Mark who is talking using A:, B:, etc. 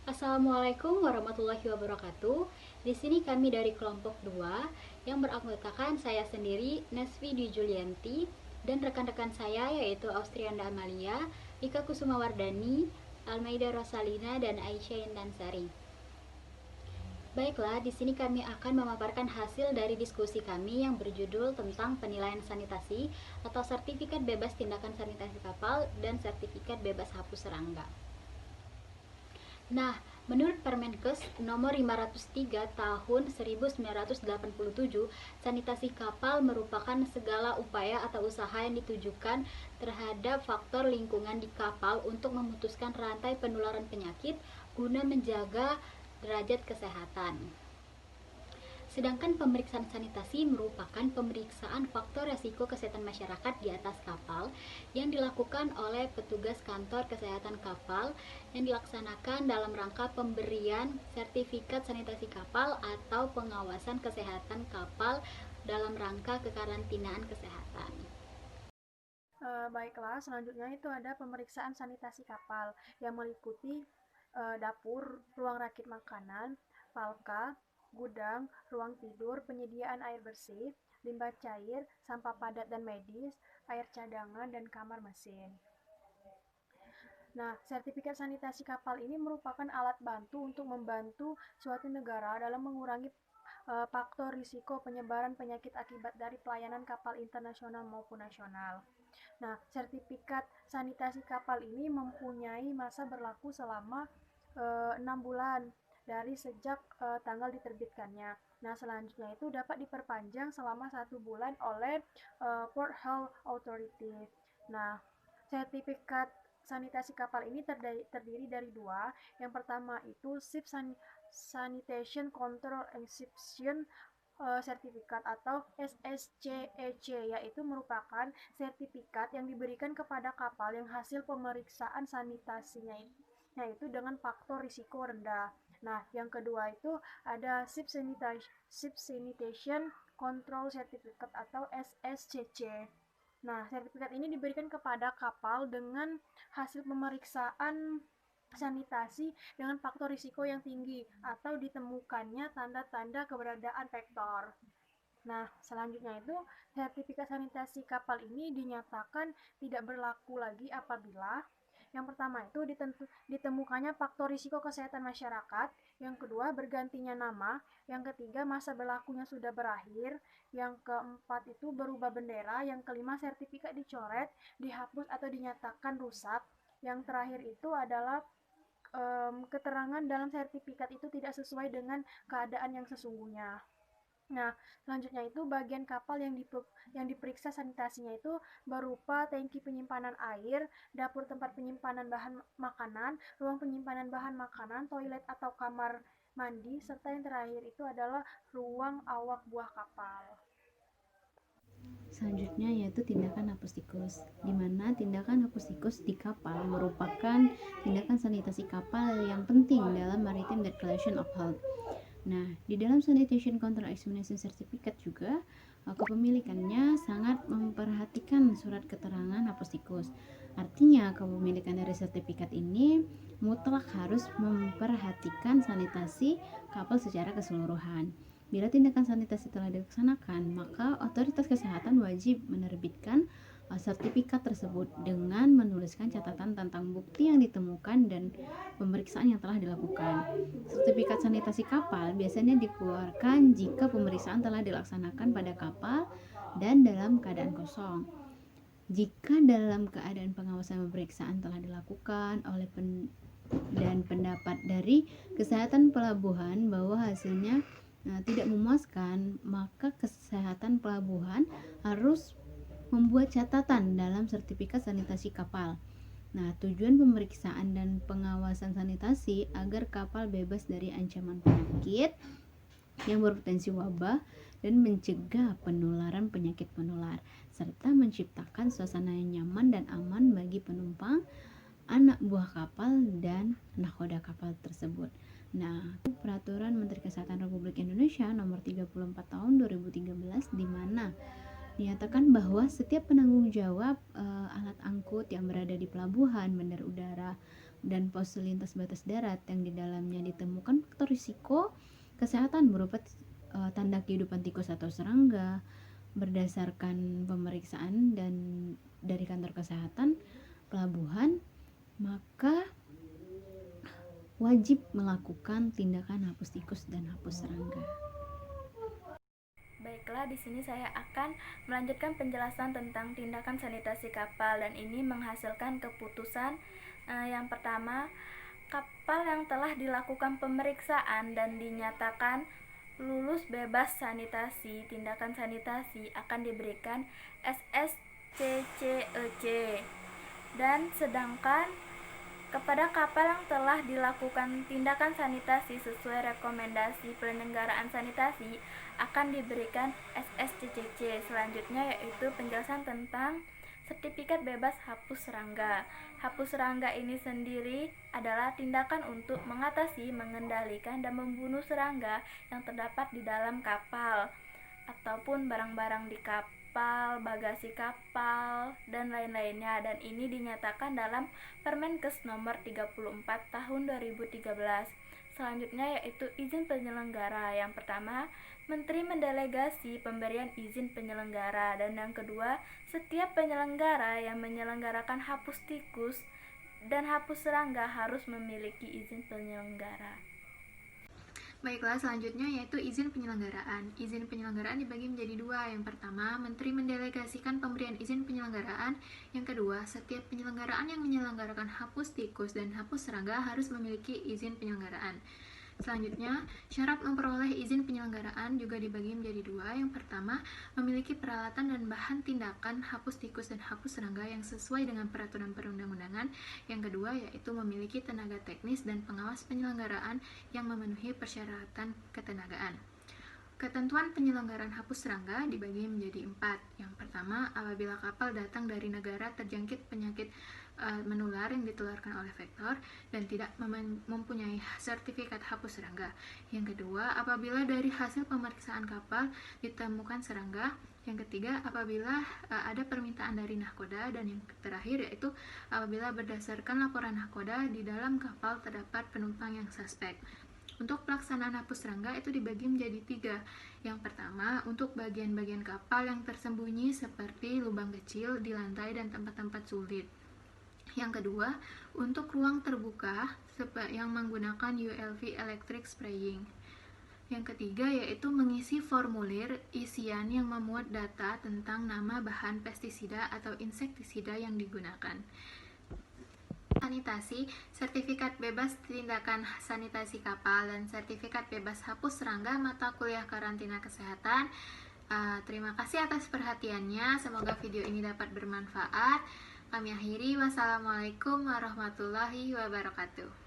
A: Assalamualaikum warahmatullahi wabarakatuh. Di sini kami dari kelompok 2 yang beranggotakan saya sendiri, Nesvi Dwi Julianti, dan rekan-rekan saya yaitu Austrianda Amalia, Ika Kusuma Wardani, Almaida Rosalina, dan Aisyah Intansari. Baiklah, di sini kami akan memaparkan hasil dari diskusi kami yang berjudul tentang penilaian sanitasi atau sertifikat bebas tindakan sanitasi kapal dan sertifikat bebas hapus serangga. Nah, menurut Permenkes nomor 503 tahun 1987, sanitasi kapal merupakan segala upaya atau usaha yang ditujukan terhadap faktor lingkungan di kapal untuk memutuskan rantai penularan penyakit guna menjaga derajat kesehatan. Sedangkan pemeriksaan sanitasi merupakan pemeriksaan faktor resiko kesehatan masyarakat di atas kapal yang dilakukan oleh petugas kantor kesehatan kapal yang dilaksanakan dalam rangka pemberian sertifikat sanitasi kapal atau pengawasan kesehatan kapal dalam rangka kekarantinaan kesehatan.
B: Baiklah, selanjutnya itu ada pemeriksaan sanitasi kapal yang meliputi dapur, ruang rakit makanan, palka, gudang, ruang tidur, penyediaan air bersih, limbah cair, sampah padat dan medis, air cadangan, dan kamar mesin. Nah, sertifikat sanitasi kapal ini merupakan alat bantu untuk membantu suatu negara dalam mengurangi faktor risiko penyebaran penyakit akibat dari pelayanan kapal internasional maupun nasional. Nah, sertifikat sanitasi kapal ini mempunyai masa berlaku selama 6 bulan dari sejak tanggal diterbitkannya. Nah, selanjutnya itu dapat diperpanjang selama 1 bulan oleh Port Health Authority. Nah, sertifikat sanitasi kapal ini terdiri dari dua. Yang pertama itu Ship Sanitation Control Exception sertifikat atau SSCEC, yaitu merupakan sertifikat yang diberikan kepada kapal yang hasil pemeriksaan sanitasinya yaitu dengan faktor risiko rendah. Nah, yang kedua itu ada Ship Sanitation Control Certificate atau SSCC. Nah, sertifikat ini diberikan kepada kapal dengan hasil pemeriksaan sanitasi dengan faktor risiko yang tinggi atau ditemukannya tanda-tanda keberadaan vektor. Nah, selanjutnya itu sertifikat sanitasi kapal ini dinyatakan tidak berlaku lagi apabila yang pertama itu ditemukannya faktor risiko kesehatan masyarakat, yang kedua bergantinya nama, yang ketiga masa berlakunya sudah berakhir, yang keempat itu berubah bendera, yang kelima sertifikat dicoret, dihapus atau dinyatakan rusak, yang terakhir itu adalah keterangan dalam sertifikat itu tidak sesuai dengan keadaan yang sesungguhnya. Nah, selanjutnya itu bagian kapal yang diperiksa sanitasinya itu berupa tangki penyimpanan air, dapur tempat penyimpanan bahan makanan, ruang penyimpanan bahan makanan, toilet atau kamar mandi, serta yang terakhir itu adalah ruang awak buah kapal.
C: Selanjutnya yaitu tindakan hapus tikus, di mana tindakan hapus tikus di kapal merupakan tindakan sanitasi kapal yang penting dalam Maritime Declaration of Health. Nah, di dalam Sanitation Control Examination Certificate juga kepemilikannya sangat memperhatikan surat keterangan hapus tikus. Artinya, kepemilikan dari sertifikat ini mutlak harus memperhatikan sanitasi kapal secara keseluruhan. Bila tindakan sanitasi telah dilaksanakan, maka otoritas kesehatan wajib menerbitkan sertifikat tersebut dengan menuliskan catatan tentang bukti yang ditemukan dan pemeriksaan yang telah dilakukan. Sertifikat sanitasi kapal biasanya dikeluarkan jika pemeriksaan telah dilaksanakan pada kapal dan dalam keadaan kosong. Jika dalam keadaan pengawasan pemeriksaan telah dilakukan oleh dan pendapat dari kesehatan pelabuhan bahwa hasilnya tidak memuaskan, maka kesehatan pelabuhan harus membuat catatan dalam sertifikat sanitasi kapal. Nah, tujuan pemeriksaan dan pengawasan sanitasi agar kapal bebas dari ancaman penyakit yang berpotensi wabah dan mencegah penularan penyakit menular, serta menciptakan suasana yang nyaman dan aman bagi penumpang, anak buah kapal, dan nahkoda kapal tersebut. Nah, Peraturan Menteri Kesehatan Republik Indonesia Nomor 34 Tahun 2013 di mana dinyatakan bahwa setiap penanggung jawab alat angkut yang berada di pelabuhan, bandar udara, dan pos lintas batas darat yang di dalamnya ditemukan faktor risiko kesehatan berupa tanda kehidupan tikus atau serangga. Berdasarkan pemeriksaan dan dari kantor kesehatan pelabuhan, maka wajib melakukan tindakan hapus tikus dan hapus serangga.
B: Baiklah, di sini saya akan melanjutkan penjelasan tentang tindakan sanitasi kapal, dan ini menghasilkan keputusan yang pertama, kapal yang telah dilakukan pemeriksaan dan dinyatakan lulus bebas sanitasi, tindakan sanitasi akan diberikan SSCCEC. Dan sedangkan kepada kapal yang telah dilakukan tindakan sanitasi sesuai rekomendasi penyelenggaraan sanitasi akan diberikan SSCCC. Selanjutnya yaitu penjelasan tentang sertifikat bebas hapus serangga. Hapus serangga ini sendiri adalah tindakan untuk mengatasi, mengendalikan, dan membunuh serangga yang terdapat di dalam kapal ataupun barang-barang di kapal, bagasi kapal, dan lain-lainnya. Dan ini dinyatakan dalam Permenkes nomor 34 tahun 2013. Selanjutnya yaitu izin penyelenggara. Yang pertama, Menteri mendelegasi pemberian izin penyelenggara, dan yang kedua, setiap penyelenggara yang menyelenggarakan hapus tikus dan hapus serangga harus memiliki izin penyelenggara.
A: Baiklah, selanjutnya yaitu izin penyelenggaraan. Izin penyelenggaraan dibagi menjadi dua. Yang pertama, Menteri mendelegasikan pemberian izin penyelenggaraan. Yang kedua, setiap penyelenggaraan yang menyelenggarakan hapus tikus dan hapus serangga harus memiliki izin penyelenggaraan. Selanjutnya, syarat memperoleh izin penyelenggaraan juga dibagi menjadi dua. Yang pertama, memiliki peralatan dan bahan tindakan hapus tikus dan hapus serangga yang sesuai dengan peraturan perundang-undangan. Yang kedua, yaitu memiliki tenaga teknis dan pengawas penyelenggaraan yang memenuhi persyaratan ketenagaan. Ketentuan penyelenggaraan hapus serangga dibagi menjadi 4. Yang pertama, apabila kapal datang dari negara terjangkit penyakit menular yang ditularkan oleh vektor dan tidak mempunyai sertifikat hapus serangga. Yang kedua, apabila dari hasil pemeriksaan kapal ditemukan serangga. Yang ketiga, apabila ada permintaan dari nahkoda. Dan yang terakhir yaitu apabila berdasarkan laporan nahkoda di dalam kapal terdapat penumpang yang suspek. Untuk pelaksanaan hapus serangga itu dibagi menjadi 3. Yang pertama, untuk bagian-bagian kapal yang tersembunyi seperti lubang kecil di lantai dan tempat-tempat sulit. Yang kedua, untuk ruang terbuka yang menggunakan ULV electric spraying. Yang ketiga yaitu mengisi formulir isian yang memuat data tentang nama bahan pestisida atau insektisida yang digunakan. Sanitasi, sertifikat bebas tindakan sanitasi kapal, dan sertifikat bebas hapus serangga mata kuliah karantina kesehatan. Terima kasih atas perhatiannya, semoga video ini dapat bermanfaat. Kami akhiri, wassalamualaikum warahmatullahi wabarakatuh.